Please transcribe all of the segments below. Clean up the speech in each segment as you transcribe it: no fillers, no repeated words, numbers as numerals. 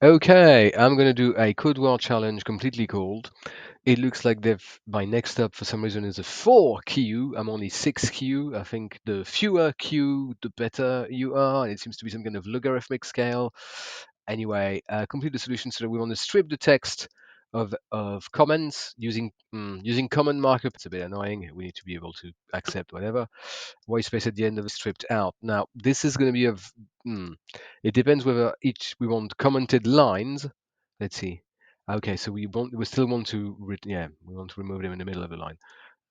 Okay, I'm going to do a Codewars challenge completely cold. It looks like my next up for some reason is a 4Q. I'm only 6Q. I think the fewer Q, the better you are. And it seems to be some kind of logarithmic scale. Anyway, complete the solution so that we want to strip the text of comments using common markup. It's a bit annoying. We need to be able to accept whatever. White space at the end of it stripped out. Now, this is going to be it depends whether we want commented lines. Let's see. Okay, so we still want to we want to remove them in the middle of the line.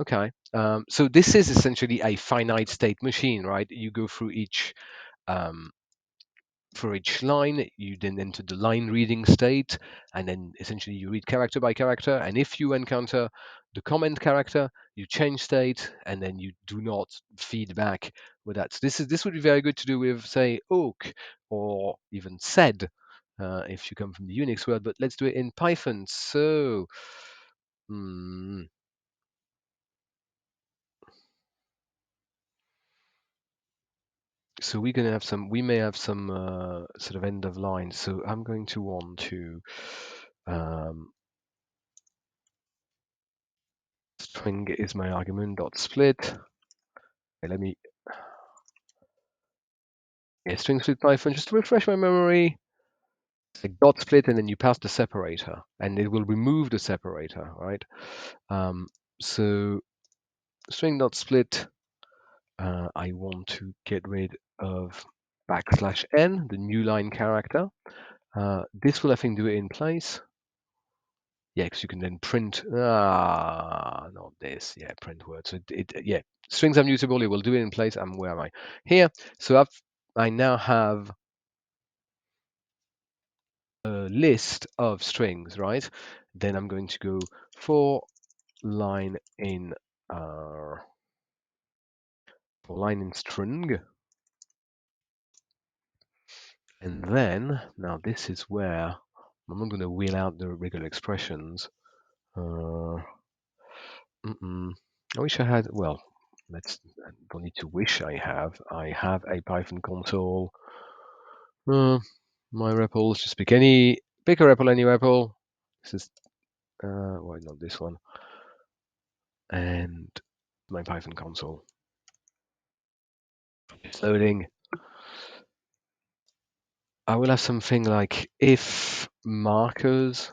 Okay, so this is essentially a finite state machine, right? You go through um, for each line, you then enter the line reading state, and then essentially you read character by character. And if you encounter the comment character, you change state, and then you do not feed back with that. So this would be very good to do with, say, awk or even sed, if you come from the Unix world. But let's do it in Python. Hmm, so we may have some sort of end of line. So I'm going to want to um, string is my argument dot split. Okay, let me string split Python just to refresh my memory. It's like dot split, and then you pass the separator, and it will remove the separator, right? So string dot split. I want to get rid of \n, the new line character. This will, I think, do it in place. Yeah, because you can then print. Not this. Yeah, print word. So yeah, strings are mutable. It will do it in place. Where am I? Here. So I now have a list of strings, right? Then I'm going to go for line in string, and then now this is where I'm not going to wheel out the regular expressions. I wish I had. Well, I don't need to wish I have. I have a Python console. My REPLs, just pick a REPL, any REPL. This is why not this one? And my Python console. It's loading. I will have something like if markers.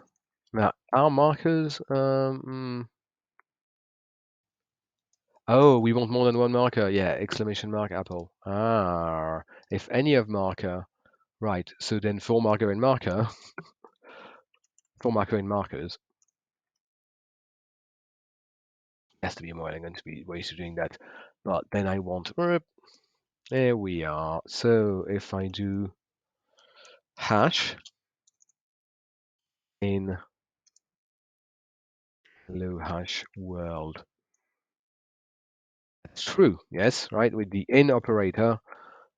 Now, are markers? Oh, we want more than one marker. Yeah, exclamation mark Apple. If any of marker. Right. So then for marker in marker, for marker in markers, has to be a more elegant ways of doing that. But then I want. There we are. So if I do hash in hello hash world. That's true, yes, right? With the in operator,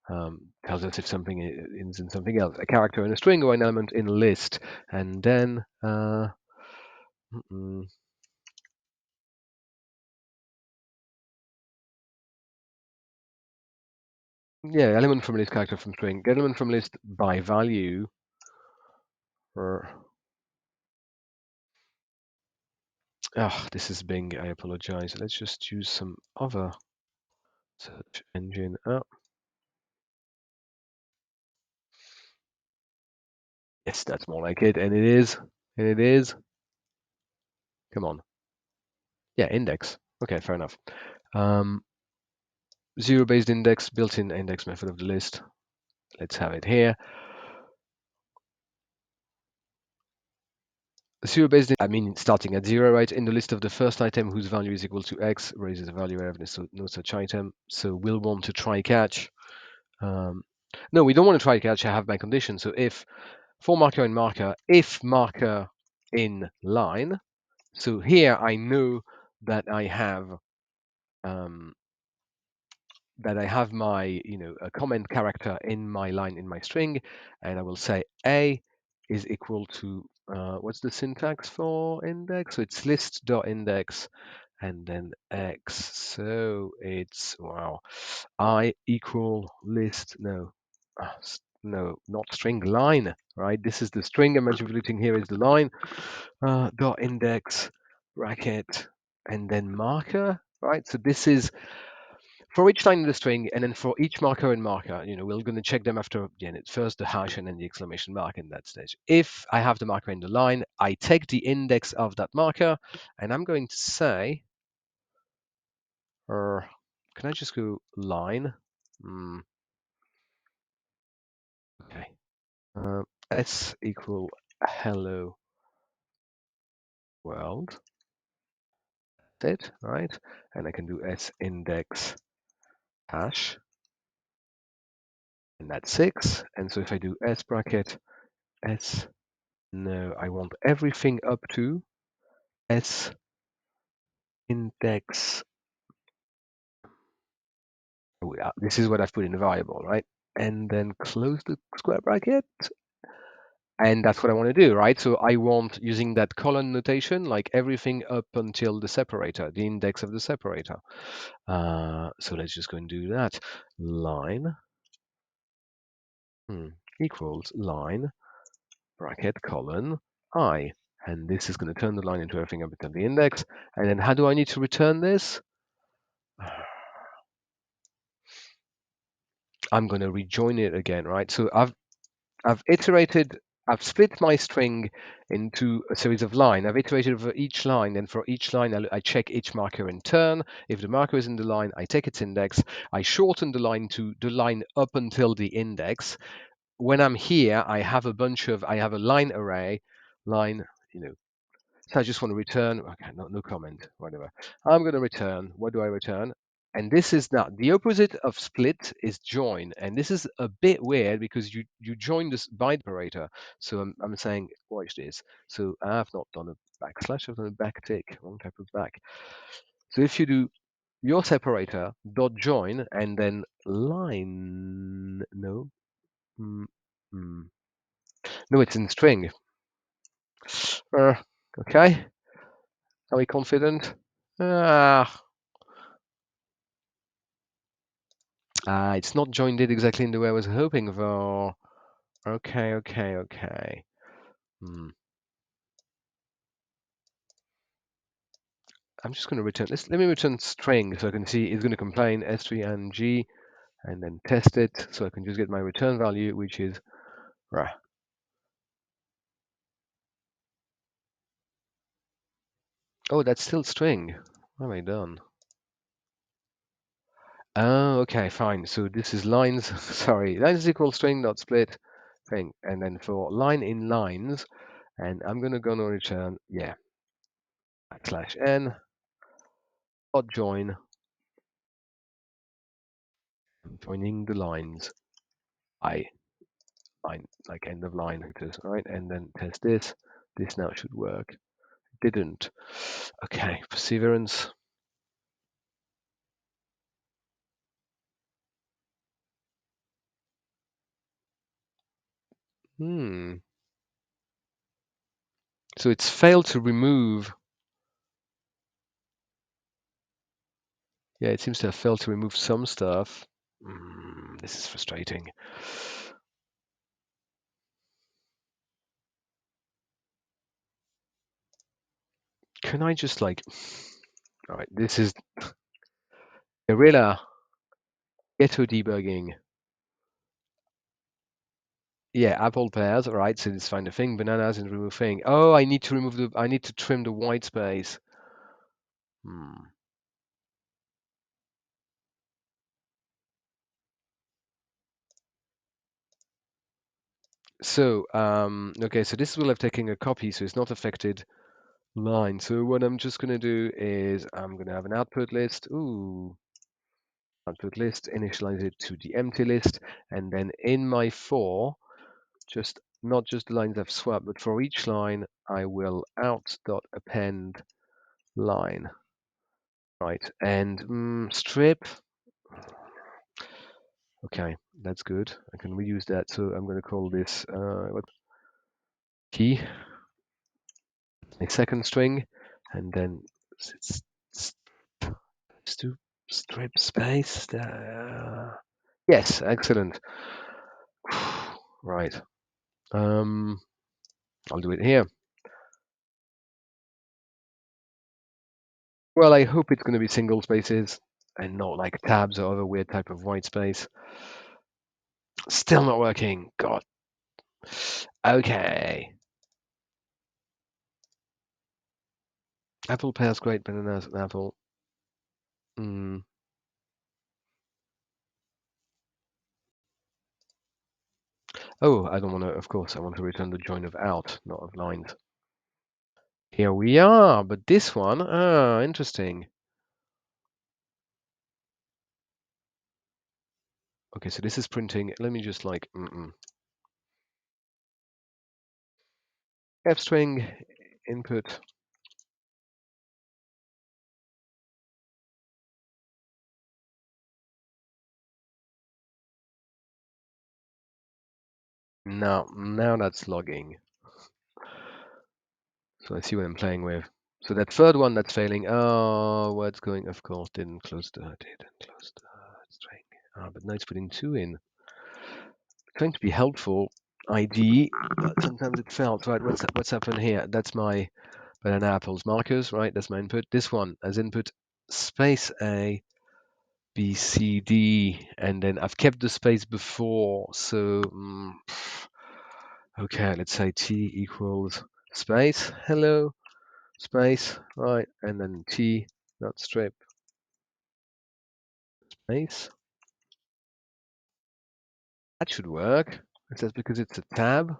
tells us if something is in something else, a character in a string or an element in a list. And then, yeah, element from list, character from string, get element from list by value. This is Bing, I apologize. Let's just use some other search engine. Yes, that's more like it, and it is. And it is. Come on. Yeah, index. Okay, fair enough. Zero-based index, built-in index method of the list. Let's have it here. Zero-based, I mean, starting at 0, right? In the list of the first item whose value is equal to x, raises the value of no such item. So we'll want to try catch. No, we don't want to try catch. I have my condition. So if for marker in marker, if marker in line. So here I know that I have my a comment character in my line in my string, and I will say a is equal to what's the syntax for index? So it's list.index and then x. So it's I equal list. No, no, not string, line, right? This is the string I'm manipulating here is the line, dot index, bracket, and then marker, right? So this is for each line in the string, and then for each marker and marker, we're going to check them after first the hash and then the exclamation mark in that stage. If I have the marker in the line, I take the index of that marker, and I'm going to say, can I just go line? Okay. S equal hello world. That's it, right? And I can do S index hash, and that's 6. And so if I do S bracket, S, no, I want everything up to S index. This is what I've put in the variable, right? And then close the square bracket. And that's what I want to do, right? So I want, using that colon notation, like everything up until the separator, the index of the separator. So let's just go and do that. Line equals line bracket colon I. And this is going to turn the line into everything up until the index. And then how do I need to return this? I'm going to rejoin it again, right? So I've split my string into a series of lines. I've iterated over each line, and for each line, I check each marker in turn. If the marker is in the line, I take its index. I shorten the line to the line up until the index. When I'm here, I have a line array, line, so I just want to return, okay, no comment, whatever. I'm going to return, what do I return? And this is now, the opposite of split is join. And this is a bit weird because you join this byte operator. So I'm saying, watch this. So I have not done a backslash, I've done a backtick, wrong type of back. So if you do your separator dot join and then line, no, no, it's in string. Okay, are we confident? It's not joined it exactly in the way I was hoping for. Okay. I'm just going to return this. Let me return string so I can see it's going to complain S3 and G and then test it so I can just get my return value, which is oh, that's still string. What have I done? Oh, okay, fine. So this is lines. Sorry, lines equal string dot split thing, and then for line in lines, and I'm going to return /n dot join, joining the lines I line, like end of line, right? And then test this. This now should work. Didn't. Okay, perseverance. So it's failed to remove. Yeah, it seems to have failed to remove some stuff. This is frustrating. Can I just all right, this is guerrilla ghetto debugging. Yeah, apple pears, all right, so let's find a thing, bananas and remove thing. Oh, I need to trim the white space. So, okay, so this will have taken a copy, so it's not affected line. So what I'm just going to do is I'm going to have an output list. Output list, initialize it to the empty list, and then in my for, not just the lines I've swapped, but for each line, I will out.append line, right? And strip. Okay, that's good. I can reuse that. So I'm going to call this key, a second string, and then strip space. Yes, excellent. Right. I'll do it here. Well, I hope it's going to be single spaces and not like tabs or other weird type of white space. Still not working. God. Okay. Apple pears great, bananas and apple. Mm. Oh, I don't want to, of course, I want to return the join of out, not of lines. Here we are, but this one, interesting. Okay, so this is printing. Let me just like, F string input. Now that's logging. So I see what I'm playing with. So that third one that's failing. Oh, what's going? Of course, didn't close the string. But now it's putting two in. Trying to be helpful. ID, but sometimes it fails. Right, what's happened here? That's my banana apples markers, right? That's my input. This one as input space A, B, C, D, and then I've kept the space before. So okay, let's say T equals space. Hello, space, right, and then T, not strip, space. That should work. Is that because it's a tab?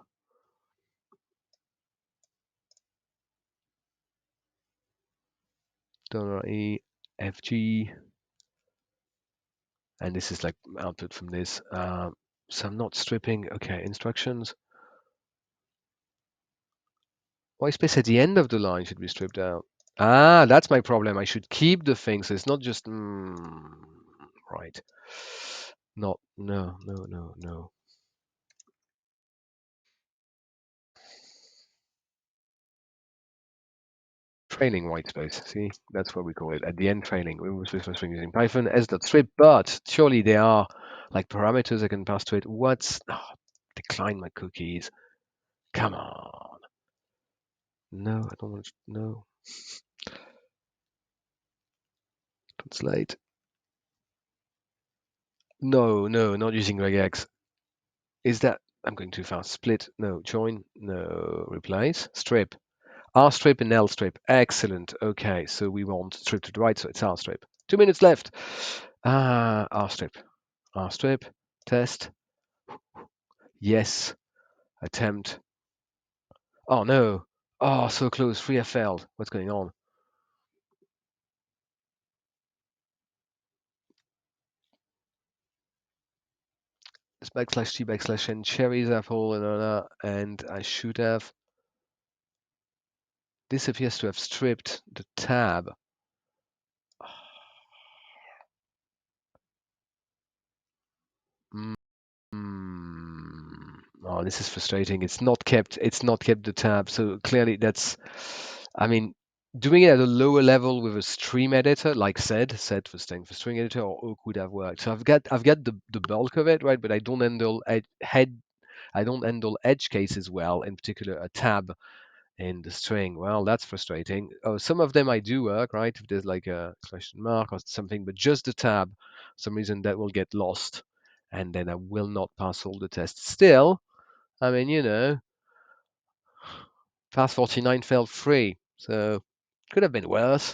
$E, FG, and this is like output from this. So I'm not stripping. Okay, instructions. Why space at the end of the line should be stripped out? Ah, that's my problem. I should keep the thing, so it's not just right. Not no. Trailing white space. See, that's what we call it. At the end, trailing. We will switch string using Python s.strip, but surely there are like parameters I can pass to it. What's decline my cookies? Come on. No, I don't want to. No. Translate. No, not using regex. Is that I'm going too fast? Split. No. Join. No. Replace. Strip. R strip and L strip. Excellent. Okay, so we want strip to the right, so it's R strip. 2 minutes left. R strip. R strip. Test. Yes. Attempt. Oh no. Oh, so close. 3F failed. What's going on? It's backslash T backslash N cherries apple and I should have. This appears to have stripped the tab. Oh, this is frustrating. It's not kept the tab. So clearly that's, I mean, doing it at a lower level with a stream editor, like sed for staying for string editor or Oak would have worked. So I've got the bulk of it, right? But I don't handle edge cases well, in particular a tab in the string. Well, that's frustrating. Oh, some of them I do work, right? If there's like a question mark or something, but just the tab, for some reason that will get lost, and then I will not pass all the tests. Still, I mean, pass 49 failed 3, so could have been worse.